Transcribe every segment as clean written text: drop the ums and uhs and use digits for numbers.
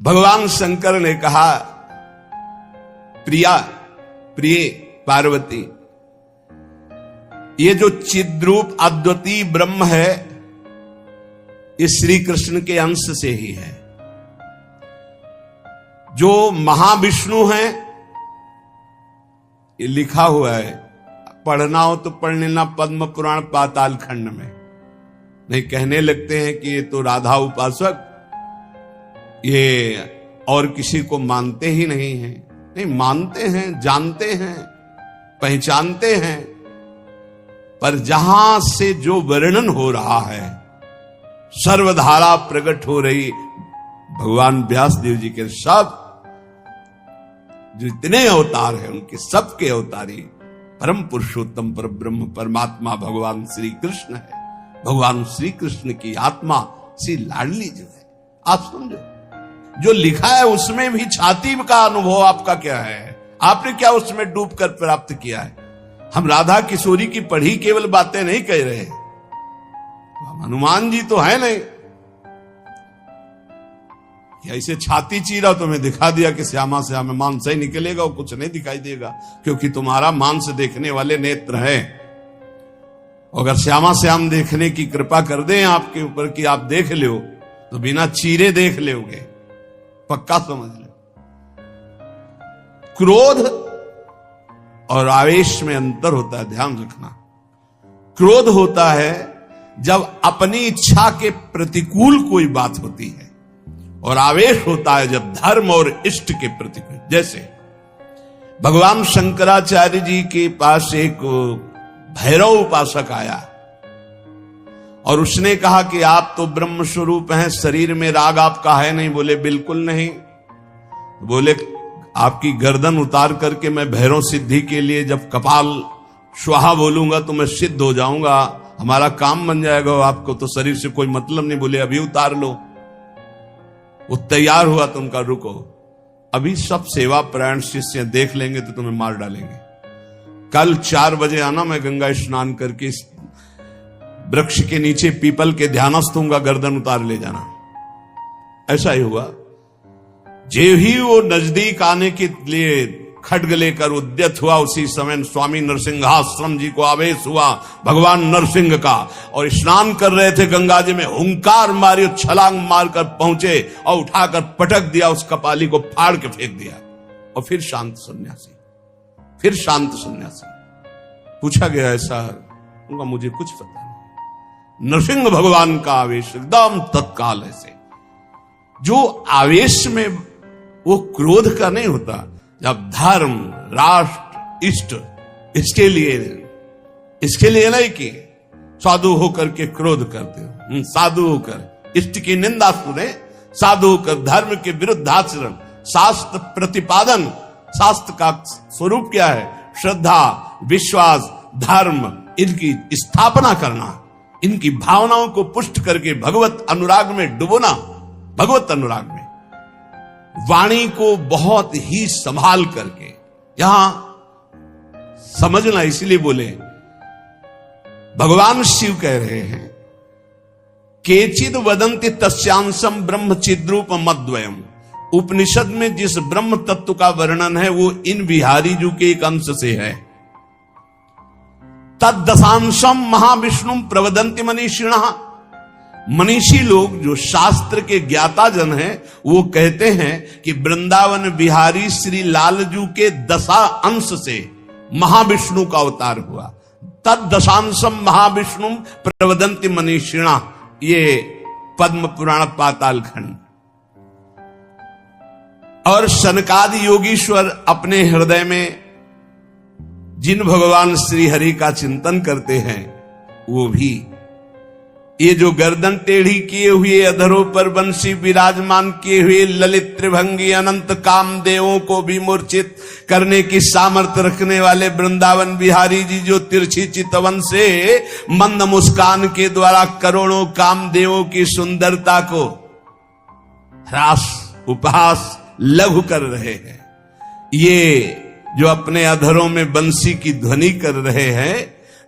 भगवान शंकर ने कहा, प्रिय पार्वती, ये जो चिद्रूप अद्वितीय ब्रह्म है ये श्री कृष्ण के अंश से ही है। जो महाविष्णु है ये लिखा हुआ है, पढ़ना हो तो पढ़ लेना पद्म पुराण पाताल खंड में। नहीं कहने लगते हैं कि ये तो राधा उपासक ये और किसी को मानते ही नहीं हैं। नहीं, मानते हैं, जानते हैं, पहचानते हैं, पर जहां से जो वर्णन हो रहा है, सर्वधारा प्रकट हो रही भगवान व्यासदेव जी के सब जितने अवतार हैं उनके सबके अवतारी परम पुरुषोत्तम पर ब्रह्म परमात्मा भगवान श्री कृष्ण है। भगवान श्री कृष्ण की आत्मा श्री लाडली जो है, आप समझो, जो लिखा है उसमें भी छाती का अनुभव आपका क्या है, आपने क्या उसमें डूबकर प्राप्त किया है। हम राधा किशोरी की पढ़ी केवल बातें नहीं कह रहे, हम हनुमान जी तो है नहीं कि ऐसे छाती चीरा तुम्हें दिखा दिया कि श्यामा श्याम मांस ही निकलेगा, वो कुछ नहीं दिखाई देगा, क्योंकि तुम्हारा मांस देखने वाले नेत्र हैं। अगर श्यामा श्याम देखने की कृपा कर दें आपके ऊपर कि आप देख लो तो बिना चीरे देख लोगे, पक्का समझ लो। क्रोध और आवेश में अंतर होता है, ध्यान रखना। क्रोध होता है जब अपनी इच्छा के प्रतिकूल कोई बात होती है, और आवेश होता है जब धर्म और इष्ट के प्रतिकूल। जैसे भगवान शंकराचार्य जी के पास एक भैरव उपासक आया और उसने कहा कि आप तो ब्रह्म स्वरूप हैं, शरीर में राग आपका है नहीं। बोले बिल्कुल नहीं। बोले आपकी गर्दन उतार करके मैं भैरव सिद्धि के लिए जब कपाल स्वाहा बोलूंगा तो मैं सिद्ध हो जाऊंगा, हमारा काम बन जाएगा, आपको तो शरीर से कोई मतलब नहीं। बोले अभी उतार लो। वो तैयार हुआ तो उनका रुको, अभी सब सेवा परायण शिष्य देख लेंगे तो तुम्हें मार डालेंगे। कल 4 बजे आना, मैं गंगा स्नान करके वृक्ष के नीचे पीपल के ध्यानस्थ हूंगा, गर्दन उतार ले जाना। ऐसा ही हुआ। जे ही वो नजदीक आने के लिए खड्ग लेकर उद्यत हुआ, उसी समय स्वामी नरसिंहाश्रम जी को आवेश हुआ भगवान नरसिंह का, और स्नान कर रहे थे गंगा जी में, हुंकार मारी, छलांग मारकर पहुंचे और उठाकर पटक दिया, उस कपाली को फाड़ के फेंक दिया। और फिर शांत सन्यासी, फिर शांत सन्यासी। पूछा गया ऐसा, उनका मुझे कुछ पता नहीं। नरसिंह भगवान का आवेश एकदम तत्काल ऐसे, जो आवेश में वो क्रोध का नहीं होता। जब धर्म, राष्ट्र, इष्ट, इसके लिए नहीं कि साधु होकर के क्रोध करते हो, साधु होकर इष्ट की निंदा सुने, साधु होकर धर्म के विरुद्ध आचरण, शास्त्र प्रतिपादन। शास्त्र का स्वरूप क्या है? श्रद्धा, विश्वास, धर्म, इनकी स्थापना करना, इनकी भावनाओं को पुष्ट करके भगवत अनुराग में डुबोना। भगवत अनुराग में वाणी को बहुत ही संभाल करके, यहां समझना, इसलिए बोले भगवान शिव कह रहे हैं, केचिद वदंति तस्यांशम ब्रह्म चिद्रूप मद्वयम। उपनिषद में जिस ब्रह्म तत्व का वर्णन है वो इन बिहारी जी के एक अंश से है। तद्दशांशम महाविष्णु प्रवदंति मनीषिणः। मनीषी लोग जो शास्त्र के ज्ञाता जन हैं वो कहते हैं कि वृंदावन बिहारी श्री लालजू के 10 अंश से महाविष्णु का अवतार हुआ। तद दशांशम महाविष्णु प्रवदंति मनीषिणा, ये पद्म पुराण पाताल खंड। और सनकादि योगीश्वर अपने हृदय में जिन भगवान श्री हरि का चिंतन करते हैं वो भी ये जो गर्दन टेढ़ी किए हुए अधरों पर बंशी विराजमान किए हुए ललित त्रिभंगी अनंत कामदेवों को भी मूर्छित करने की सामर्थ्य रखने वाले वृंदावन बिहारी जी, जो तिरछी चितवन से मंद मुस्कान के द्वारा करोड़ों कामदेवों की सुंदरता को ह्रास, उपहास, लघु कर रहे हैं, ये जो अपने अधरों में बंसी की ध्वनि कर रहे हैं,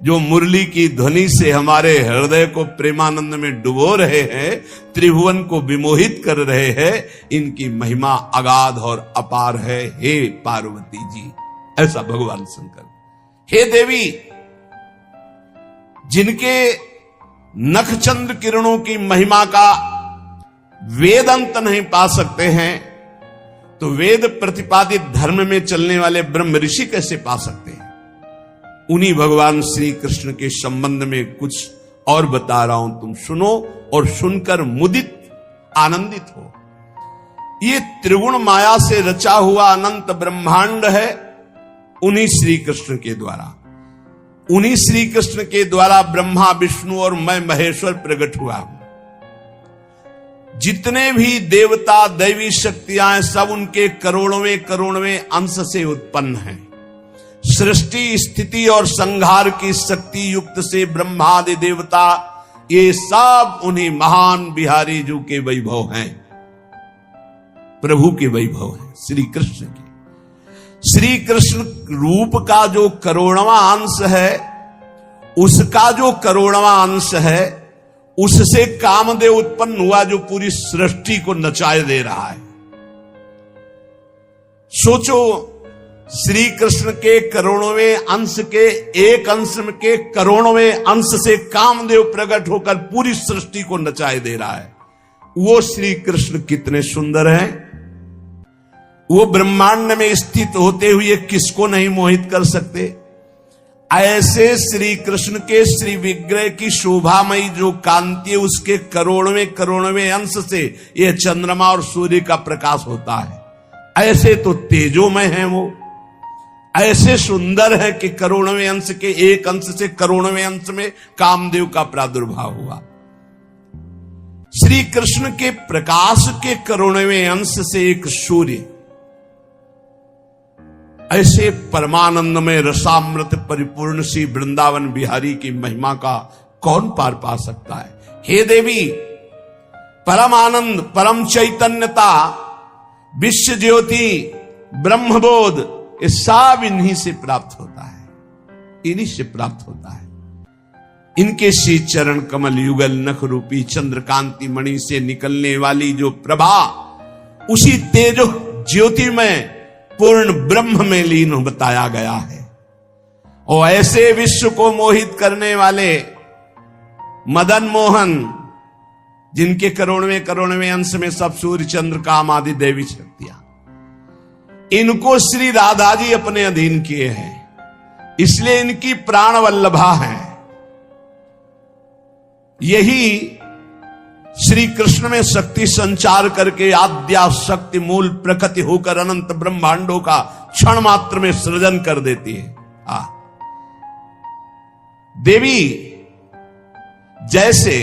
जो मुरली की ध्वनि से हमारे हृदय को प्रेमानंद में डुबो रहे हैं, त्रिभुवन को विमोहित कर रहे हैं, इनकी महिमा अगाध और अपार है। हे पार्वती जी, ऐसा भगवान शंकर। हे देवी, जिनके नखचंद्र किरणों की महिमा का वेद अंत नहीं पा सकते हैं, तो वेद प्रतिपादित धर्म में चलने वाले ब्रह्म ऋषि कैसे पा सकते हैं? उन्हीं भगवान श्री कृष्ण के संबंध में कुछ और बता रहा हूं, तुम सुनो और सुनकर मुदित आनंदित हो। ये त्रिगुण माया से रचा हुआ अनंत ब्रह्मांड है, उन्हीं श्री कृष्ण के द्वारा, उन्हीं श्री कृष्ण के द्वारा ब्रह्मा विष्णु और मैं महेश्वर प्रकट हुआ हूं। जितने भी देवता दैवी शक्तियां सब उनके करोड़वें अंश से उत्पन्न हैं। सृष्टि स्थिति और संहार की शक्ति युक्त से ब्रह्मादि देवता, ये सब उन्हीं महान बिहारी जी के वैभव हैं, प्रभु के वैभव हैं, श्री कृष्ण के। श्री कृष्ण रूप का जो करोड़वां अंश है, उसका जो करोड़वां अंश है, उससे कामदेव उत्पन्न हुआ जो पूरी सृष्टि को नचाए दे रहा है। सोचो, श्री कृष्ण के करोड़वें अंश के एक अंश के करोड़वें अंश से कामदेव प्रकट होकर पूरी सृष्टि को नचाए दे रहा है। वो श्री कृष्ण कितने सुंदर हैं। वो ब्रह्मांड में स्थित होते हुए किसको नहीं मोहित कर सकते। ऐसे श्री कृष्ण के श्री विग्रह की शोभामयी जो कांति है, उसके करोड़वें अंश से यह चंद्रमा और सूर्य का प्रकाश होता है। ऐसे तो तेजोमय है वो, ऐसे सुंदर है कि करोड़वें अंश के एक अंश से करोड़वें अंश में कामदेव का प्रादुर्भाव हुआ। श्री कृष्ण के प्रकाश के करोड़वें अंश से एक सूर्य, ऐसे परमानंद में रसामृत परिपूर्ण श्री वृंदावन बिहारी की महिमा का कौन पार पा सकता है। हे देवी, परम आनंद, परम चैतन्यता, विश्व ज्योति, ब्रह्मबोध, ये सब इन्हीं से प्राप्त होता है, इन्हीं से प्राप्त होता है। इनके श्री चरण कमल युगल नख रूपी चंद्रकांति मणि से निकलने वाली जो प्रभा, उसी तेजो ज्योति में पूर्ण ब्रह्म में लीन बताया गया है। और ऐसे विश्व को मोहित करने वाले मदन मोहन, जिनके करोड़वें अंश में सब सूर्य चंद्र काम आदि देवी शक्तियां, इनको श्री राधा जी अपने अधीन किए हैं, इसलिए इनकी प्राण वल्लभा है। यही श्री कृष्ण में शक्ति संचार करके आद्या शक्ति मूल प्रकृति होकर अनंत ब्रह्मांडों का क्षण मात्र में सृजन कर देती है। देवी, जैसे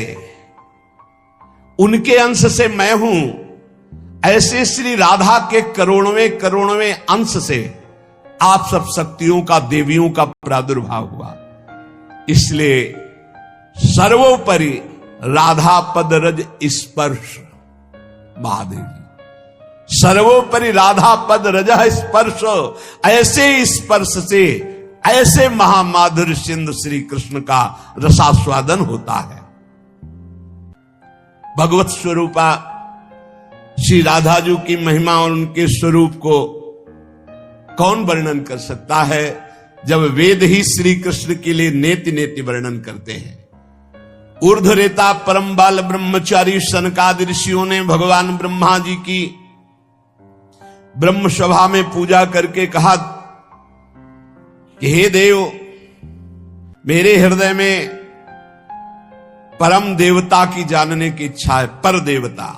उनके अंश से मैं हूं, ऐसे श्री राधा के करोड़वें अंश से आप सब शक्तियों का, देवियों का प्रादुर्भाव हुआ। इसलिए सर्वोपरि राधा पद रज स्पर्श, महादेवी, सर्वोपरि राधा पद रज स्पर्श, ऐसे स्पर्श से ऐसे महामाधुर्य सिंधु श्री कृष्ण का रसास्वादन होता है। भगवत स्वरूपा श्री राधा जी की महिमा और उनके स्वरूप को कौन वर्णन कर सकता है, जब वेद ही श्री कृष्ण के लिए नेति नेति वर्णन करते हैं। ऊर्ध्वरेता परम बाल ब्रह्मचारी सनकादि ऋषियों ने भगवान ब्रह्मा जी की ब्रह्म सभा में पूजा करके कहा कि हे देव, मेरे हृदय में परम देवता की जानने की इच्छा है। पर देवता,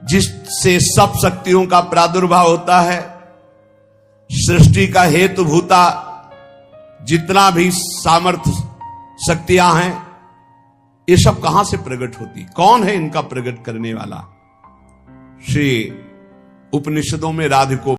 जिससे सब शक्तियों का प्रादुर्भाव होता है, सृष्टि का हेतु भूता जितना भी सामर्थ्य शक्तियां हैं, ये सब कहां से प्रकट होती, कौन है इनका प्रकट करने वाला। श्री उपनिषदों में राधिको